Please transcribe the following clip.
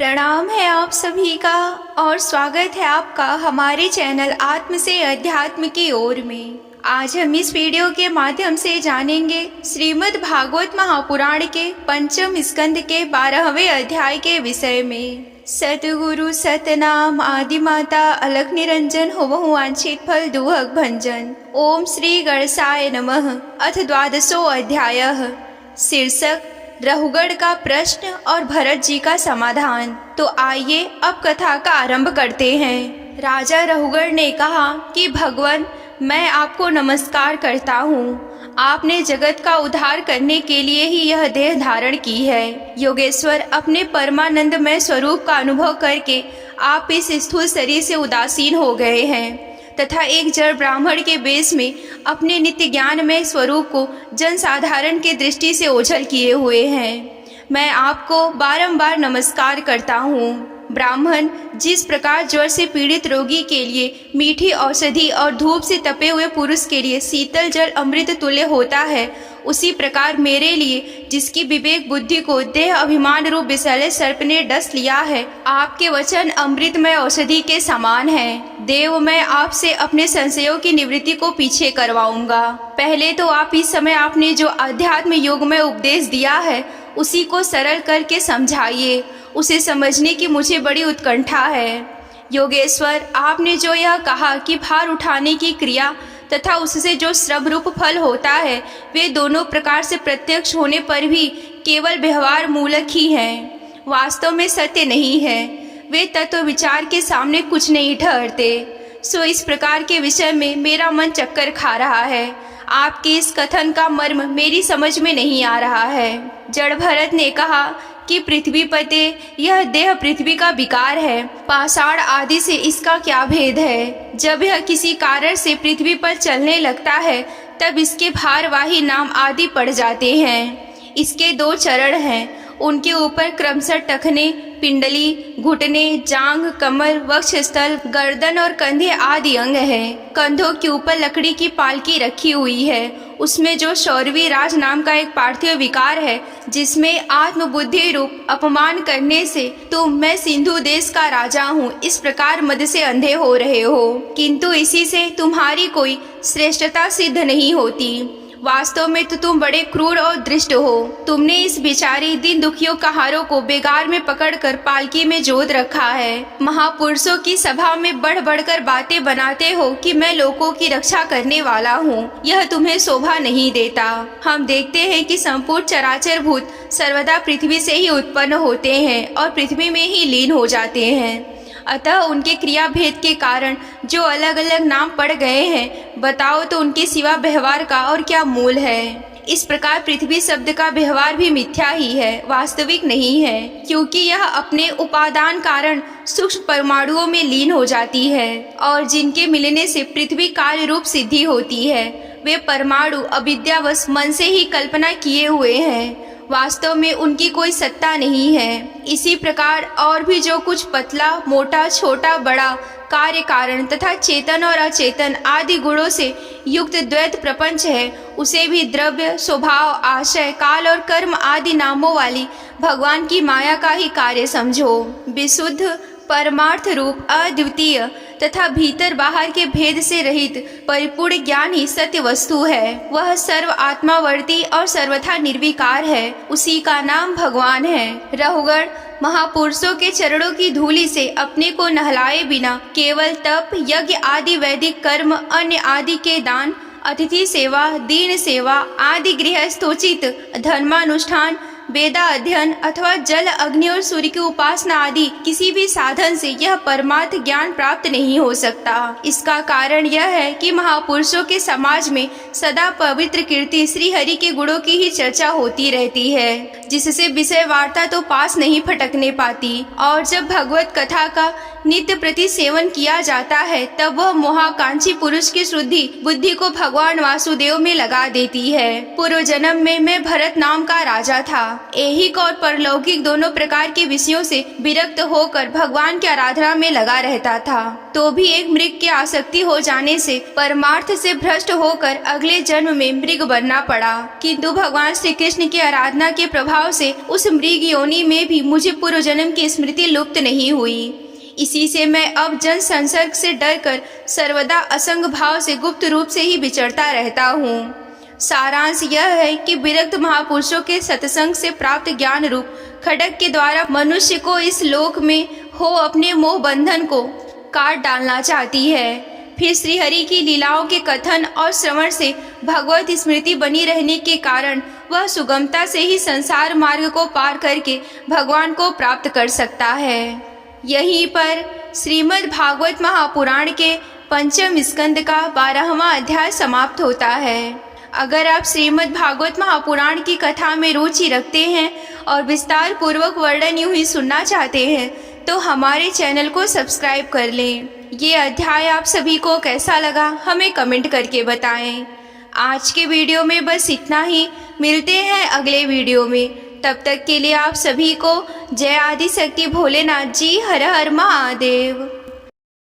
प्रणाम है आप सभी का और स्वागत है आपका हमारे चैनल आत्म से अध्यात्म की ओर में। आज हम इस वीडियो के माध्यम से जानेंगे श्रीमद् भागवत महापुराण के पंचम स्कंद के 12वें अध्याय के विषय में। सतगुरु सतनाम आदि माता अलख निरंजन होवहु वांछित फल दुहक भंजन। ओम श्री गणेशाय नमः। अथ 12वां अध्याय। शीर्षक रहुगढ़ का प्रश्न और भरत जी का समाधान। तो आइए अब कथा का आरंभ करते हैं। राजा रहुगढ़ ने कहा कि भगवान, मैं आपको नमस्कार करता हूँ। आपने जगत का उद्धार करने के लिए ही यह देह धारण की है। योगेश्वर, अपने परमानंदमय स्वरूप का अनुभव करके आप इस स्थूल शरीर से उदासीन हो गए हैं तथा एक जड़ ब्राह्मण के वेश में अपने नित्य ज्ञान में स्वरूप को जनसाधारण की दृष्टि से ओझल किए हुए हैं। मैं आपको बारंबार नमस्कार करता हूँ। ब्राह्मण जिस प्रकार ज्वर से पीड़ित रोगी के लिए मीठी औषधि और धूप से तपे हुए पुरुष के लिए शीतल जल अमृत तुल्य होता है, उसी प्रकार मेरे लिए, जिसकी विवेक बुद्धि को देह अभिमान रूप विषैले सर्प ने डस लिया है, आपके वचन अमृतमय औषधि के समान है। देव, मैं आपसे अपने संशयों की निवृत्ति को पीछे करवाऊंगा। पहले तो आप इस समय आपने जो अध्यात्म योग में उपदेश दिया है उसी को सरल करके समझाइए। उसे समझने की मुझे बड़ी उत्कंठा है। योगेश्वर, आपने जो यह कहा कि भार उठाने की क्रिया तथा उससे जो श्रम रूप फल होता है, वे दोनों प्रकार से प्रत्यक्ष होने पर भी केवल व्यवहार मूलक ही हैं, वास्तव में सत्य नहीं है। वे तत्व विचार के सामने कुछ नहीं ठहरते। सो इस प्रकार के विषय में मेरा मन चक्कर खा रहा है। आपके इस कथन का मर्म मेरी समझ में नहीं आ रहा है। जड़ भरत ने कहा कि पृथ्वी पते, यह देह पृथ्वी का विकार है। पाषाण आदि से इसका क्या भेद है? जब यह किसी कारण से पृथ्वी पर चलने लगता है तब इसके भारवाही नाम आदि पड़ जाते हैं। इसके 2 चरण हैं, उनके ऊपर क्रमशः टखने, पिंडली, घुटने, जांघ, कमर, वक्षस्थल, गर्दन और कंधे आदि अंग हैं। कंधों के ऊपर लकड़ी की पालकी रखी हुई है। उसमें जो शौरवी राज नाम का एक पार्थिव विकार है, जिसमें आत्मबुद्धि रूप अपमान करने से तुम, मैं सिंधु देश का राजा हूँ, इस प्रकार मद से अंधे हो रहे हो, किंतु इसी से तुम्हारी कोई श्रेष्ठता सिद्ध नहीं होती। वास्तव में तो तुम बड़े क्रूर और दृष्ट हो। तुमने इस बेचारी दिन दुखियों कहारों को बेगार में पकड़कर पालकी में जोत रखा है। महापुरुषों की सभा में बढ़ बढ़कर बातें बनाते हो कि मैं लोगों की रक्षा करने वाला हूँ। यह तुम्हें शोभा नहीं देता। हम देखते हैं कि संपूर्ण चराचर भूत सर्वदा पृथ्वी से ही उत्पन्न होते हैं और पृथ्वी में ही लीन हो जाते हैं। अतः उनके क्रिया भेद के कारण जो अलग अलग नाम पड़ गए हैं, बताओ तो उनके सिवा व्यवहार का और क्या मूल है? इस प्रकार पृथ्वी शब्द का व्यवहार भी मिथ्या ही है, वास्तविक नहीं है, क्योंकि यह अपने उपादान कारण सूक्ष्म परमाणुओं में लीन हो जाती है और जिनके मिलने से पृथ्वी कार्य रूप सिद्धि होती है, वे परमाणु अविद्यावश मन से ही कल्पना किए हुए हैं। वास्तव में उनकी कोई सत्ता नहीं है। इसी प्रकार और भी जो कुछ पतला, मोटा, छोटा, बड़ा, कार्य कारण तथा चेतन और अचेतन आदि गुणों से युक्त द्वैत प्रपंच है, उसे भी द्रव्य, स्वभाव, आशय, काल और कर्म आदि नामों वाली भगवान की माया का ही कार्य समझो। विशुद्ध परमार्थ रूप अद्वितीय तथा भीतर बाहर के भेद से रहित परिपूर्ण ज्ञान ही सत्य वस्तु है। वह सर्व आत्मावर्ती और सर्वथा निर्विकार है। उसी का नाम भगवान है। रहुगढ़, महापुरुषों के चरणों की धूलि से अपने को नहलाए बिना केवल तप, यज्ञ आदि वैदिक कर्म, अन्य आदि के दान, अतिथि सेवा, दीन सेवा आदि गृहस्थोचित धर्मानुष्ठान, वेदा अध्ययन अथवा जल, अग्नि और सूर्य की उपासना आदि किसी भी साधन से यह परमार्थ ज्ञान प्राप्त नहीं हो सकता। इसका कारण यह है कि महापुरुषों के समाज में सदा पवित्र कीर्ति श्री हरि के गुणों की ही चर्चा होती रहती है, जिससे विषय वार्ता तो पास नहीं फटकने पाती। और जब भगवत कथा का नित्य प्रति सेवन किया जाता है तब वह मोहाकांक्षी पुरुष की शुद्धि बुद्धि को भगवान वासुदेव में लगा देती है। पूर्व जन्म में मैं भरत नाम का राजा था। ऐहिक और परलौकिक दोनों प्रकार के विषयों से विरक्त होकर भगवान की आराधना में लगा रहता था। तो भी एक मृग की आसक्ति हो जाने से परमार्थ से भ्रष्ट होकर अगले जन्म में मृग बनना पड़ा। किंतु भगवान श्री कृष्ण की आराधना के प्रभाव से उस मृग योनि में भी मुझे पूर्व जन्म की स्मृति लुप्त नहीं हुई। इसी से मैं अब जन संसर्ग से डरकर सर्वदा असंग भाव से गुप्त रूप से ही विचरता रहता हूँ। सारांश यह है कि विरक्त महापुरुषों के सत्संग से प्राप्त ज्ञान रूप खड्ग के द्वारा मनुष्य को इस लोक में हो अपने मोह बंधन को काट डालना चाहती है। फिर श्रीहरि की लीलाओं के कथन और श्रवण से भगवत स्मृति बनी रहने के कारण वह सुगमता से ही संसार मार्ग को पार करके भगवान को प्राप्त कर सकता है। यहीं पर श्रीमद् भागवत महापुराण के पंचम स्कंद का 12वां अध्याय समाप्त होता है। अगर आप श्रीमद् भागवत महापुराण की कथा में रुचि रखते हैं और विस्तार पूर्वक वर्णन यूं ही सुनना चाहते हैं तो हमारे चैनल को सब्सक्राइब कर लें। ये अध्याय आप सभी को कैसा लगा हमें कमेंट करके बताएं। आज के वीडियो में बस इतना ही। मिलते हैं अगले वीडियो में। तब तक के लिए आप सभी को जय आदि शक्ति भोलेनाथ जी। हर हर महादेव।